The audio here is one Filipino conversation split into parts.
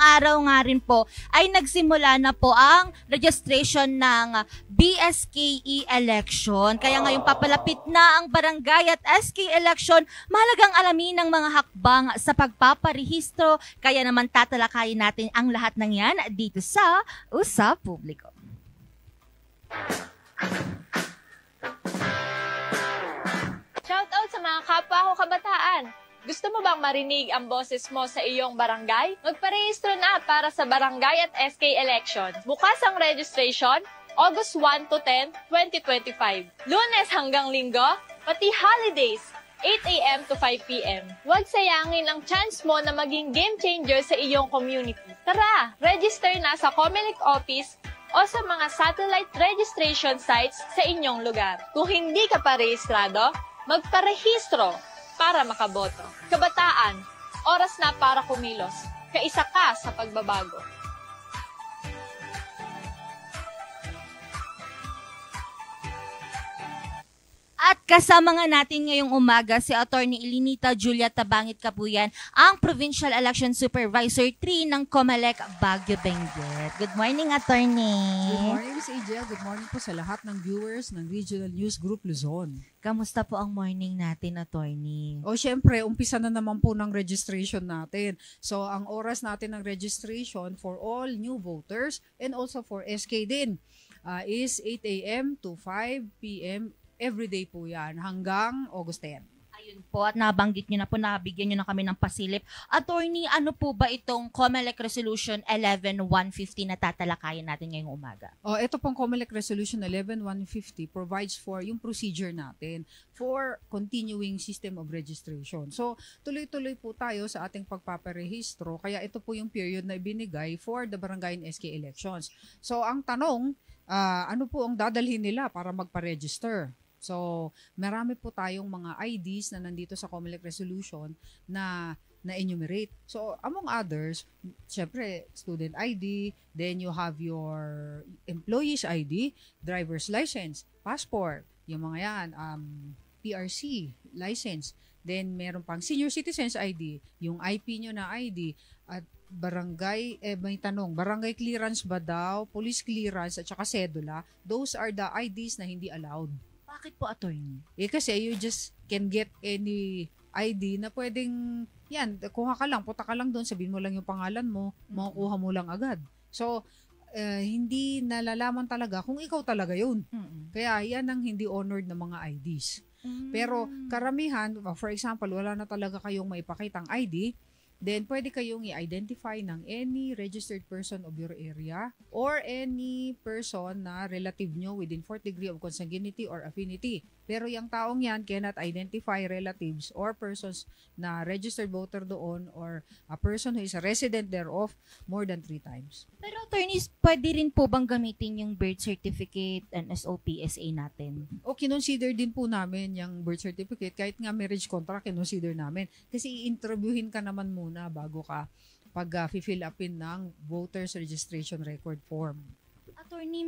araw nga rin po ay nagsimula na po ang registration ng BSKE election. Kaya ngayong papalapit na ang barangay at SK election, mahalagang alamin ng mga hakbang sa pagpaparehistro. Kaya naman tatalakayin natin ang lahat ng yan dito sa Usap Publiko. Shoutout sa mga kapwa ko kabataan! Gusto mo bang marinig ang boses mo sa iyong barangay? Magparehistro na para sa barangay at SK elections. Bukas ang registration, August 1 to 10, 2025. Lunes hanggang Linggo, pati holidays, 8 a.m. to 5 p.m. Huwag sayangin ang chance mo na maging game changer sa iyong community. Tara, register na sa Comelec office o sa mga satellite registration sites sa inyong lugar. Kung hindi ka pa rehistrado, magparehistro para makaboto. Kabataan, oras na para kumilos. Kaisa ka sa pagbabago. At kasama nga natin ngayong umaga si Attorney Elinita Julia Tabangit Kabuyan, ang Provincial Election Supervisor 3 ng Comelec Baguio Benguet. Good morning, Attorney. Good morning, Ms. Angel. Good morning po sa lahat ng viewers ng Regional News Group Luzon. Kamusta po ang morning natin, Attorney? O syempre, umpisa na naman po ng registration natin. So, ang oras natin ng registration for all new voters and also for SK din is 8 a.m. to 5 p.m. Everyday po yan hanggang August 10. Ayun po, at nabanggit nyo na po, nabigyan nyo na kami ng pasilip. Attorney, ano po ba itong Comelec Resolution 11-150 na tatalakayin natin ngayong umaga? Ito pong Comelec Resolution 11-150 provides for yung procedure natin for continuing system of registration. So, tuloy-tuloy po tayo sa ating pagpaparehistro. Kaya ito po yung period na ibinigay for the barangay and SK elections. So, ang tanong, ano po ang dadalhin nila para magpa-register? So, marami po tayong mga IDs na nandito sa Comelec Resolution na enumerate. So, among others, syempre, student ID, then you have your employee's ID, driver's license, passport, yung mga yan, PRC license. Then, meron pang senior citizens ID, yung IP nyo na ID, at barangay, may tanong, barangay clearance ba daw, police clearance, at saka cedula, those are the IDs na hindi allowed. Bakit po, Attorney? Kasi you just can get any ID na pwedeng, yan, kuha ka lang, punta ka lang doon, sabihin mo lang yung pangalan mo, makukuha mo lang agad. So, hindi nalalaman talaga kung ikaw talaga yun. Kaya yan ang hindi honored na mga IDs. Pero karamihan, for example, wala na talaga kayong maipakitang ID, then pwede kayong i-identify ng any registered person of your area or any person na relative nyo within 4th degree of consanguinity or affinity. Pero yung taong yan cannot identify relatives or persons na registered voter doon or a person who is a resident thereof more than 3 times. Pero attorneys, pwede rin po bang gamitin yung birth certificate and SOPSA natin? O kinonsider din po namin yung birth certificate, kahit nga marriage contract, kinonsider namin. Kasi i-interviewin ka naman muna bago ka pag-fill upin ng voters registration record form. Attorney,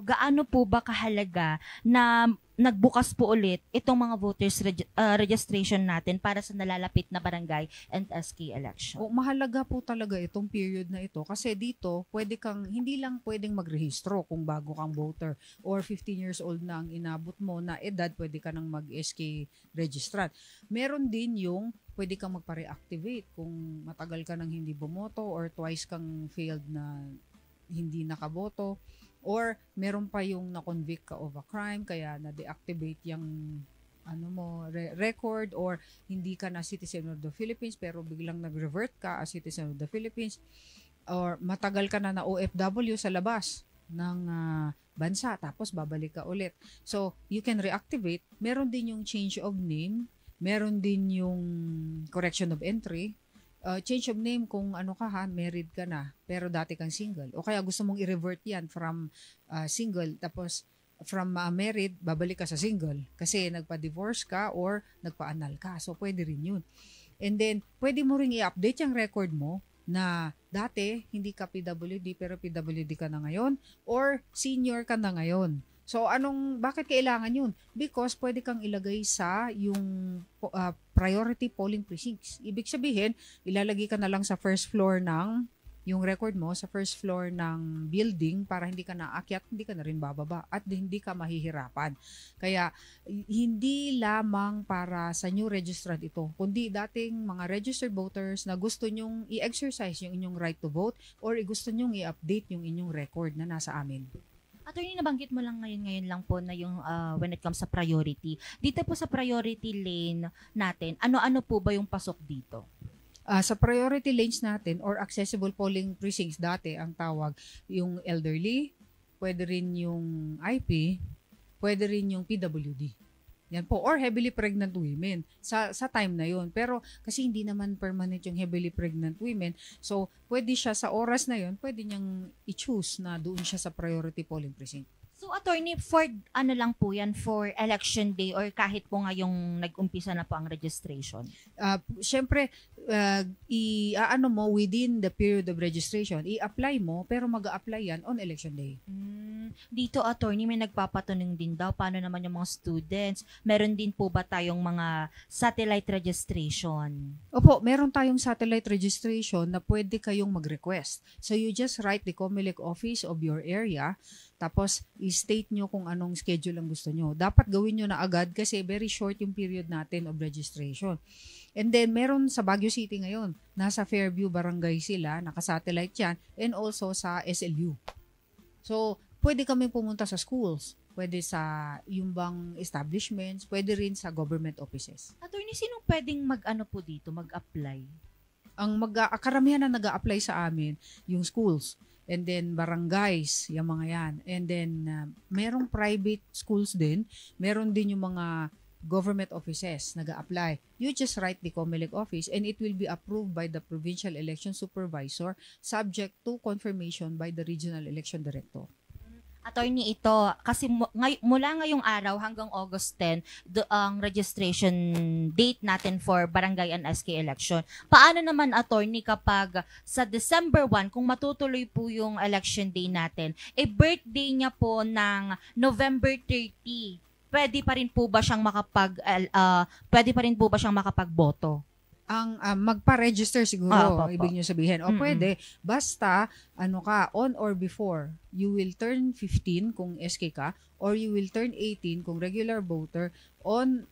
gaano po ba kahalaga na nagbukas po ulit itong mga voters registration natin para sa nalalapit na barangay and SK election? Mahalaga po talaga itong period na ito kasi dito hindi lang pwedeng magrehistro kung bago kang voter or 15 years old na ang inabot mo na edad, pwede ka nang mag-SK registrant. Meron din yung pwede kang magpa-reactivate kung matagal ka nang hindi bumoto or twice kang failed na hindi nakaboto, or meron pa yung na-convict ka of a crime kaya na-deactivate yung record, or hindi ka na citizen of the Philippines pero biglang nag-revert ka as citizen of the Philippines, or matagal ka na OFW sa labas ng bansa tapos babalik ka ulit. So, you can reactivate. Meron din yung change of name, meron din yung correction of entry, change of name kung married ka na, pero dati kang single. O kaya gusto mong i-revert yan from single, tapos from married, babalik ka sa single. Kasi nagpa-divorce ka or nagpa-annul ka. So, pwede rin yun. And then, pwede mo rin i-update yung record mo na dati, hindi ka PWD, pero PWD ka na ngayon, or senior ka na ngayon. So, bakit kailangan yun? Because pwede kang ilagay sa yung priority polling precincts. Ibig sabihin, ilalagay ka na lang sa first floor ng yung record mo sa first floor ng building para hindi ka naakyat, hindi ka na rin bababa at hindi ka mahihirapan. Kaya hindi lamang para sa new registrant ito, kundi dating mga registered voters na gusto nyong i-exercise yung inyong right to vote or gusto nyong i-update yung inyong record na nasa amin. Attorney, nabanggit mo lang ngayon lang po na yung when it comes sa priority. Dito po sa priority lane natin, ano-ano po ba yung pasok dito? Sa priority lanes natin or accessible polling precincts dati ang tawag yung elderly, pwede rin yung IP, pwede rin yung PWD. Yan po, or heavily pregnant women sa time na yun. Pero kasi hindi naman permanent yung heavily pregnant women, so pwede siya sa oras na yun, pwede niyang i-choose na doon siya sa priority polling precinct. So attorney, for ano lang po yan, for election day or kahit po ngayong nag-umpisa na po ang registration? Siyempre, i-ano mo within the period of registration, i-apply mo pero mag-a-apply yan on election day. Dito attorney, may nagpapatanong din daw, paano naman yung mga students? Meron din po ba tayong mga satellite registration? Opo, meron tayong satellite registration na pwede kayong mag-request. So you just write the COMELEC office of your area, tapos i-state nyo kung anong schedule ang gusto nyo. Dapat gawin nyo na agad kasi very short yung period natin of registration. And then meron sa Baguio City ngayon, nasa Fairview Barangay sila, naka-satellite yan, and also sa SLU. So, pwede kami pumunta sa schools, pwede sa yung bang establishments, pwede rin sa government offices. Attorney, sinong pwedeng mag-ano po dito, mag-apply? Karamihan na nag-a-apply sa amin, yung schools. And then barangays, yung mga yan. And then merong private schools din, meron din yung mga government offices nag-a-apply. You just write the COMELEC office and it will be approved by the provincial election supervisor subject to confirmation by the regional election director. Attorney, ito, kasi mula ngayong araw hanggang August 10, ang registration date natin for barangay and SK election. Paano naman, attorney, kapag sa December 1, kung matutuloy po yung election day natin, birthday niya po ng November 30, pwede pa rin po ba siyang makapagboto? Ang magpa-register siguro, ibig nyo sabihin. O pwede, basta on or before, you will turn 15 kung SK ka, or you will turn 18 kung regular voter on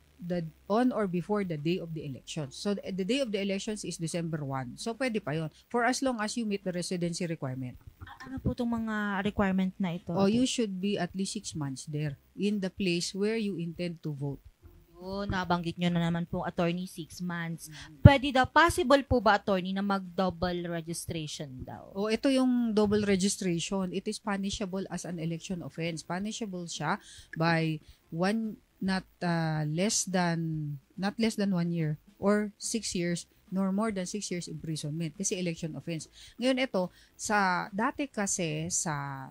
or before the day of the elections. So the day of the elections is December 1. So pwede pa yon for as long as you meet the residency requirement. Ano po itong mga requirement na ito? You should be at least 6 months there in the place where you intend to vote. Nabanggit nyo na naman po, attorney, 6 months. Pwede daw, possible po ba, attorney, na mag-double registration daw? Ito yung double registration. It is punishable as an election offense. Punishable siya by not less than 1 year or 6 years nor more than 6 years imprisonment kasi election offense. Ngayon ito, dati kasi sa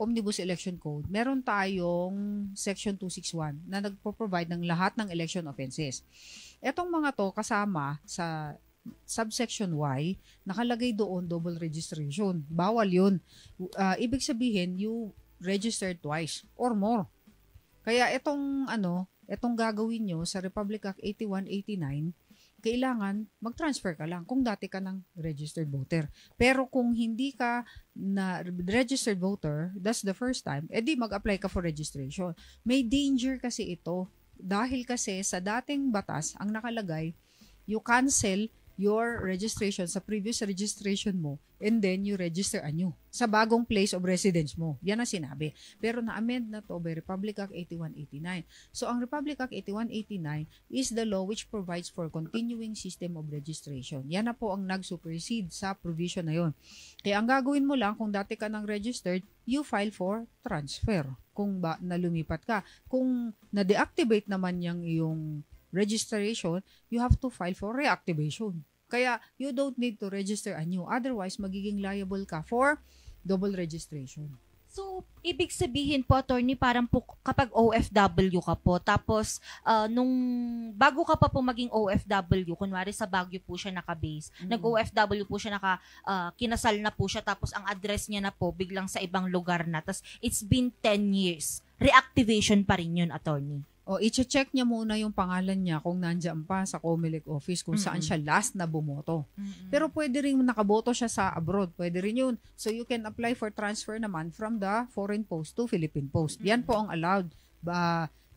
Omnibus Election Code, meron tayong Section 261 na nagpo-provide ng lahat ng election offenses. Etong mga to kasama sa subsection Y, nakalagay doon double registration. Bawal yun. Ibig sabihin, you registered twice or more. Kaya etong gagawin nyo sa Republic Act 8189, kailangan mag-transfer ka lang kung dati ka ng registered voter. Pero kung hindi ka na registered voter, that's the first time, edi mag-apply ka for registration. May danger kasi ito dahil kasi sa dating batas, ang nakalagay, you cancel your registration sa previous registration mo and then you register anew sa bagong place of residence mo. Yan ang sinabi. Pero na-amend na to by Republic Act 8189. So, ang Republic Act 8189 is the law which provides for continuing system of registration. Yan na po ang nag-supersede sa provision na yon. Kaya ang gagawin mo lang, kung dati ka nang registered, you file for transfer. Kung nalumipat ka. Kung na-deactivate naman yung registration, you have to file for reactivation. Kaya, you don't need to register anew. Otherwise, magiging liable ka for double registration. So, ibig sabihin po, attorney, parang po kapag OFW ka po, tapos bago ka pa po maging OFW, kunwari sa Baguio po siya naka-base, nag-OFW po siya, kinasal na po siya, tapos ang address niya na po biglang sa ibang lugar na, tapos it's been 10 years. Reactivation pa rin yun, attorney. O i-check niya muna yung pangalan niya kung nandiyan pa sa COMELEC office kung saan siya last na bumoto. Pero pwede rin nakaboto siya sa abroad, pwede rin yun. So you can apply for transfer naman from the foreign post to Philippine post. Yan po ang allowed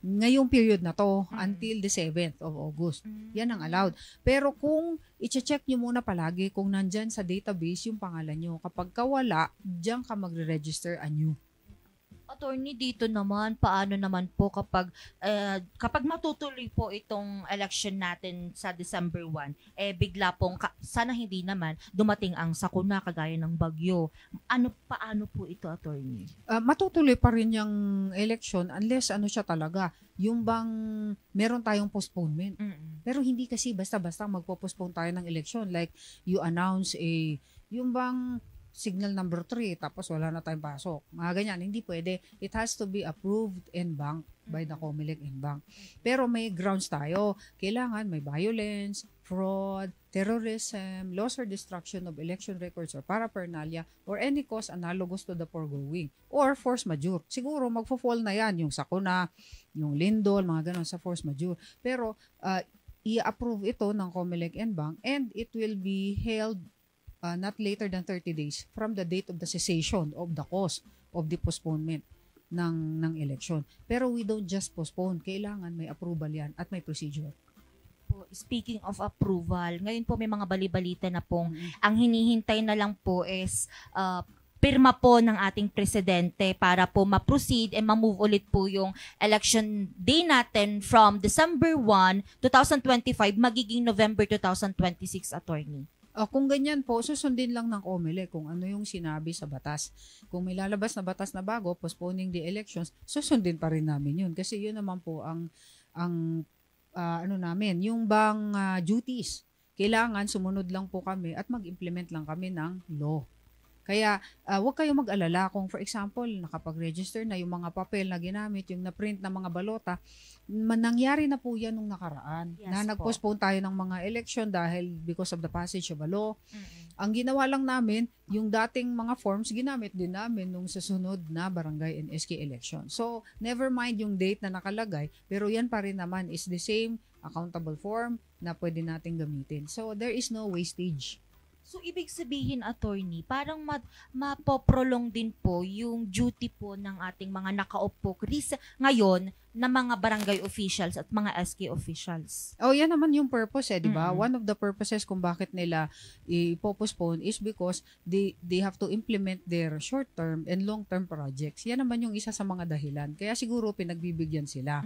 ngayong period na to until the 7th of August. Yan ang allowed. Pero kung i-check nyo muna palagi kung nandyan sa database yung pangalan nyo. Kapag wala, diyan ka magre-register anew. Attorney, dito naman, paano naman po kapag matutuloy po itong election natin sa December 1, bigla pong, sana hindi naman, dumating ang sakuna kagaya ng bagyo. Paano po ito, attorney? Matutuloy pa rin yung election unless siya talaga, yung bang meron tayong postponement. Pero hindi kasi basta-basta magpo-postpone tayo ng election. Like, you announce yung bang signal number 3, tapos wala na tayong pasok. Mga ganyan, hindi pwede. It has to be approved and banked by the COMELEC and bank. Pero may grounds tayo. Kailangan may violence, fraud, terrorism, loss or destruction of election records or paraphernalia, or any cause analogous to the foregoing. Or force majeure. Siguro, magfo-fall na yan. Yung sakuna, yung lindol, mga ganon sa force majeure. Pero, i-approve ito ng COMELEC and bank, and it will be held not later than 30 days from the date of the cessation of the cause of the postponement ng election. Pero we don't just postpone. Kailangan may approval yan at may procedure. Speaking of approval, ngayon po may mga bali-balita na pong ang hinihintay na lang po is pirma po ng ating presidente para po ma-proceed and ma-move ulit po yung election day natin from December 1, 2025 magiging November 2026, attorney. Kung ganyan po, susundin lang ng COMELEC kung ano yung sinabi sa batas. Kung may lalabas na batas na bago, postponing the elections, susundin pa rin namin yun. Kasi yun naman po ang namin, yung bang duties. Kailangan sumunod lang po kami at mag-implement lang kami ng law. Kaya huwag kayong mag-alala kung for example, nakapag-register na yung mga papel na ginamit, yung na-print na mga balota, nangyari na po yan nung nakaraan. Yes, na nag-postpone tayo ng mga election dahil because of the passage of a law. Ang ginawa lang namin, yung dating mga forms, ginamit din namin nung susunod na barangay and SK election. So, never mind yung date na nakalagay, pero yan pa rin naman is the same accountable form na pwede natin gamitin. So, there is no wastage. So, ibig sabihin, attorney, parang mapoprolong din po yung duty po ng ating mga nakaupo ngayon na mga barangay officials at mga SK officials. Yan naman yung purpose di ba? One of the purposes kung bakit nila i-postpone is because they have to implement their short-term and long-term projects. Yan naman yung isa sa mga dahilan. Kaya siguro pinagbibigyan sila.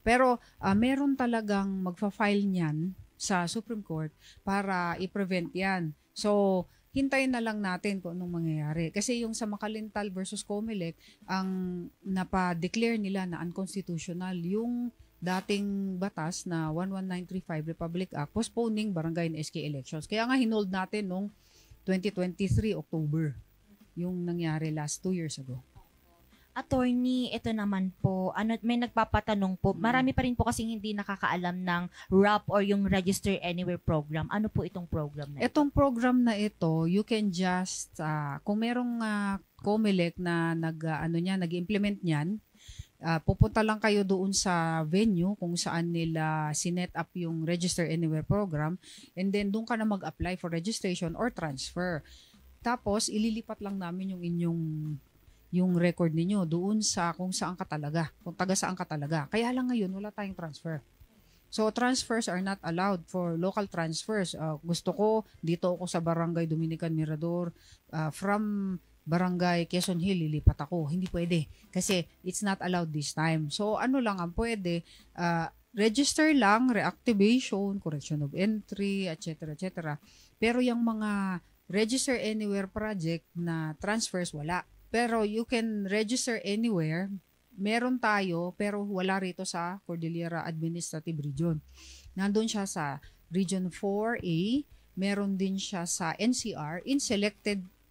Pero meron talagang magfa-file niyan sa Supreme Court para i-prevent yan. So, hintayin na lang natin kung anong mangyayari. Kasi yung sa Makalintal versus COMELEC, ang napa-declare nila na unconstitutional yung dating batas na 11935 Republic Act postponing barangay and SK elections. Kaya nga hinold natin noong 2023 October yung nangyari last 2 years ago. Attorney, ito naman po, may nagpapatanong po, marami pa rin po kasing hindi nakakaalam ng RAP or yung Register Anywhere program. Ano po itong program na ito? Itong program na ito, you can just, kung merong COMELEC na nag-implement niyan, pupunta lang kayo doon sa venue kung saan nila sinet up yung Register Anywhere program, and then doon ka na mag-apply for registration or transfer. Tapos, ililipat lang namin yung record ninyo doon sa kung saan ka talaga, kung taga saan ka talaga. Kaya lang ngayon, wala tayong transfer. So, transfers are not allowed for local transfers. Gusto ko, dito ako sa Barangay Dominican Mirador, from Barangay Quezon Hill, lilipat ako. Hindi pwede. Kasi it's not allowed this time. So, ano lang ang pwede, register lang, reactivation, correction of entry, etc. etc. Pero yung mga Register Anywhere project na transfers, wala. Pero you can register anywhere. Meron tayo, pero wala rito sa Cordillera Administrative Region. Nandun siya sa Region 4A. Meron din siya sa NCR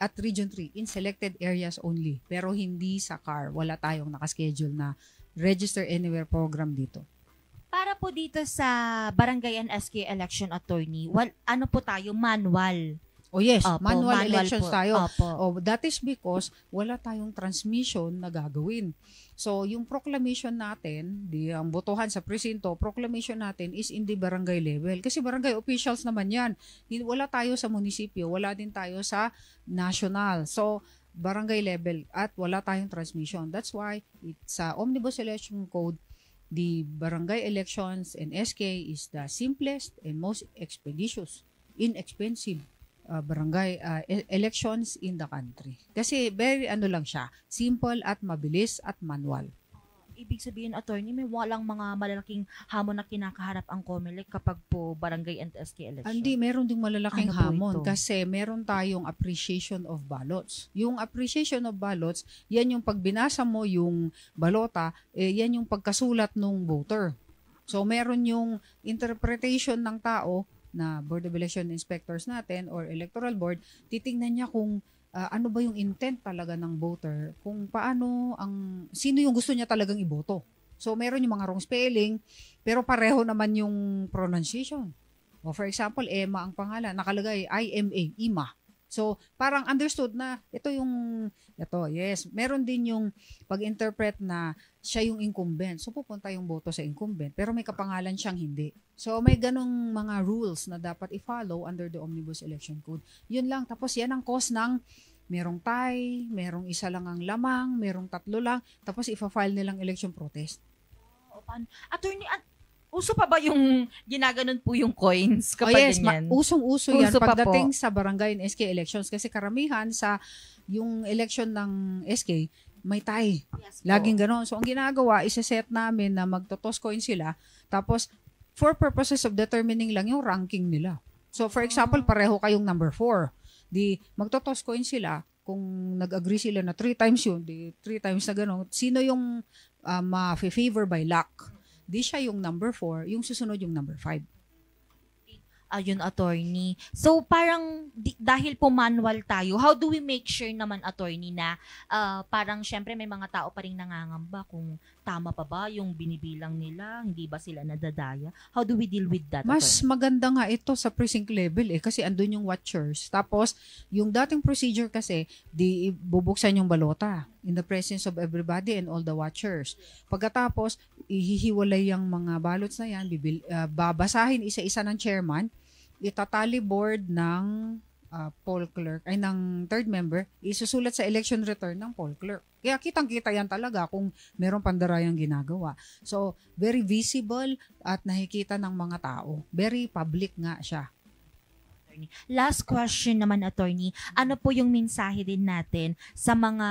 at Region 3 in selected areas only. Pero hindi sa CAR. Wala tayong nakaschedule na Register Anywhere program dito. Para po dito sa Barangay and SK election, attorney, ano po tayo, manual. Oh yes, Opo, manual elections po. tayo. Opo. Oh, that is because wala tayong transmission na gagawin. So, yung proclamation natin, ang botohan sa presinto, proclamation natin is in the barangay level. Kasi barangay officials naman yan. Wala tayo sa munisipyo, wala din tayo sa national. So, barangay level at wala tayong transmission. That's why sa Omnibus Election Code, the barangay elections and SK is the simplest and most expeditious, inexpensive barangay elections in the country. Kasi very lang siya, simple at mabilis at manual. Ibig sabihin, attorney, may walang mga malalaking hamon na kinakaharap ang COMELEC kapag po barangay and SK election? Hindi, meron ding malalaking Ano po hamon ito? kasi meron tayong appreciation of ballots. Yung appreciation of ballots, yan yung pag binasa mo yung balota, yan yung pagkasulat ng voter. So meron yung interpretation ng tao na Board of Election Inspectors natin or Electoral Board, titingnan niya kung ano ba yung intent talaga ng voter, kung paano sino yung gusto niya talagang iboto. So meron yung mga wrong spelling, pero pareho naman yung pronunciation. O for example, Emma ang pangalan, nakalagay IMA, IMA. So parang understood na ito, yes. Meron din yung pag-interpret na siya yung incumbent. So pupunta yung boto sa incumbent, pero may kapangalan siyang hindi. So may ganong mga rules na dapat i-follow under the Omnibus Election Code. Yun lang. Tapos yan ang cause ng merong tie, merong isa lang ang lamang, merong tatlo lang, tapos ifa-file nilang election protest. Attorney, uso pa ba yung ginaganon po yung coins kapag ganyan? Usong-uso yan Uso pa pagdating po. sa barangay and SK elections kasi karamihan sa yung election ng SK may tie. Yes po. Laging gano'n. So ang ginagawa, isa-set namin na magtotoss coin sila, tapos for purposes of determining lang yung ranking nila. So for example, pareho kayong number 4. Di magtotoss coin sila, kung nag-agree sila na 3 times yun, di 3 times na gano'n, sino yung ma-favor by luck? Di siya yung number 4, yung susunod yung number 5. Ayun, attorney. So, parang dahil po manual tayo, how do we make sure naman, attorney, na parang syempre may mga tao pa rin nangangamba kung tama pa ba yung binibilang nila, hindi ba sila nadadaya? How do we deal with that, Mas attorney? maganda nga ito sa precinct level kasi andun yung watchers. Tapos, yung dating procedure kasi, di bubuksan yung balota in the presence of everybody and all the watchers. Pagkatapos, ihihiwalay yung mga ballots na yan, babasahin isa-isa ng chairman, itatali board ng poll clerk, ay ng third member, isusulat sa election return ng poll clerk. Kaya kitang-kita yan talaga kung merong pandarayang ginagawa. So, very visible at nakikita ng mga tao. Very public nga siya. Last question naman, attorney. Ano po yung mensahe din natin sa mga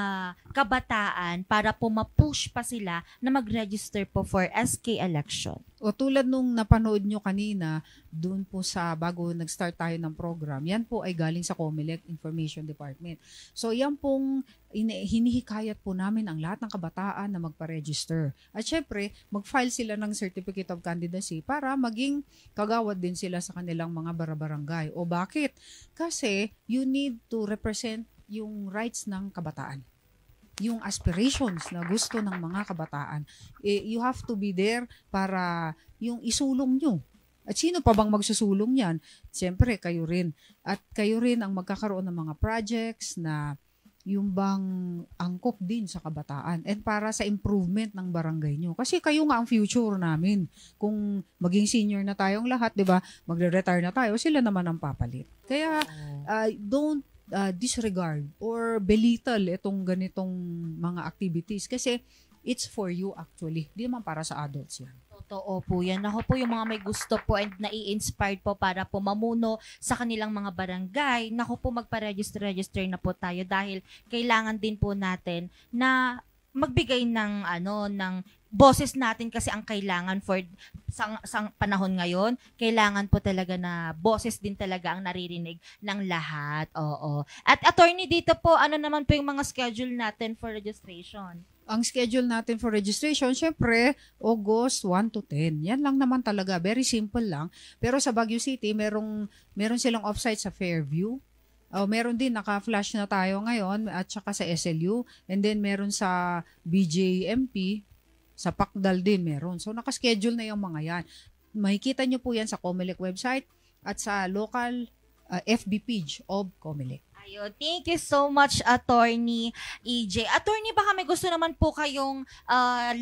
kabataan para po ma-push pa sila na mag-register po for SK election? O tulad nung napanood nyo kanina, doon po sa bago nag-start tayo ng program, yan po ay galing sa COMELEC Information Department. So yan pong hinihikayat po namin ang lahat ng kabataan na magpa-register. At syempre, mag-file sila ng Certificate of Candidacy para maging kagawad din sila sa kanilang mga barabarangay. O bakit? Kasi you need to represent yung rights ng kabataan, yung aspirations na gusto ng mga kabataan. You have to be there para yung isulong nyo. At sino pa bang magsusulong yan? Siyempre, kayo rin. At kayo rin ang magkakaroon ng mga projects na yung bang angkop din sa kabataan and para sa improvement ng barangay nyo. Kasi kayo nga ang future namin. Kung maging senior na tayong lahat, di ba, magre-retire na tayo, sila naman ang papalit. Kaya, don't disregard or belittle itong ganitong mga activities kasi it's for you actually. Di naman para sa adults yan. Totoo po yan. Ako po yung mga may gusto po and nai-inspired po para po mamuno sa kanilang mga barangay. Naku po, magpa-register na po tayo dahil kailangan din po natin na magbigay ng ng boses natin kasi ang kailangan for sang panahon ngayon, kailangan po talaga na boses din talaga ang naririnig ng lahat. Oo. At attorney, dito po, ano naman po yung mga schedule natin for registration? Ang schedule natin for registration, syempre, August 1 to 10. Yan lang naman talaga. Very simple lang. Pero sa Baguio City, meron silang offsite sa Fairview. Meron din, naka-flash na tayo ngayon at saka sa SLU. And then meron sa BJMP, sa Pakdal din meron. So naka-schedule na yung mga yan. Makikita nyo po yan sa COMELEC website at sa local FB page of COMELEC. Ayun. Thank you so much, Attorney EJ. Attorney, baka may gusto naman po kayong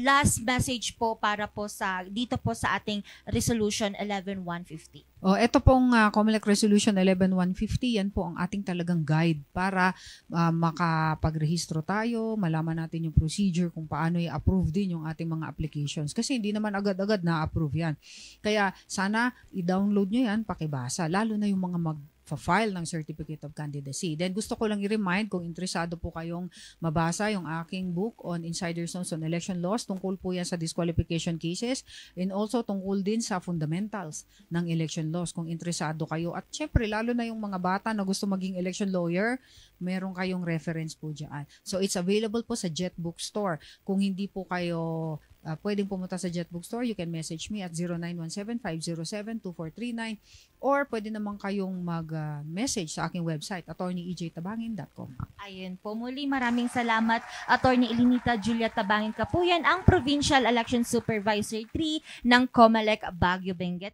last message po para po dito po sa ating Resolution 11150. Ito pong COMELEC Resolution 11150, yan po ang ating talagang guide para makapagrehistro tayo, malaman natin yung procedure kung paano i-approve din yung ating mga applications. Kasi hindi naman agad-agad na-approve yan. Kaya sana i-download nyo yan, pakibasa, lalo na yung mga file ng Certificate of Candidacy. Then gusto ko lang i-remind kung interesado po kayong mabasa yung aking book on Insider's Notes on Election Laws. Tungkol po yan sa disqualification cases and also tungkol din sa fundamentals ng election laws kung interesado kayo. At syempre, lalo na yung mga bata na gusto maging election lawyer, meron kayong reference po dyan. So it's available po sa Jet Bookstore. Kung hindi po kayo pwedeng pumunta sa Jet Bookstore, you can message me at 0917-507-2439 or pwede naman kayong mag-message sa aking website, attorneyejtabangin.com. Ayun po, muli maraming salamat, Attorney Elinita Julia Tabangin Kapuyan, ang Provincial Election Supervisor 3 ng COMELEC Baguio Benguet.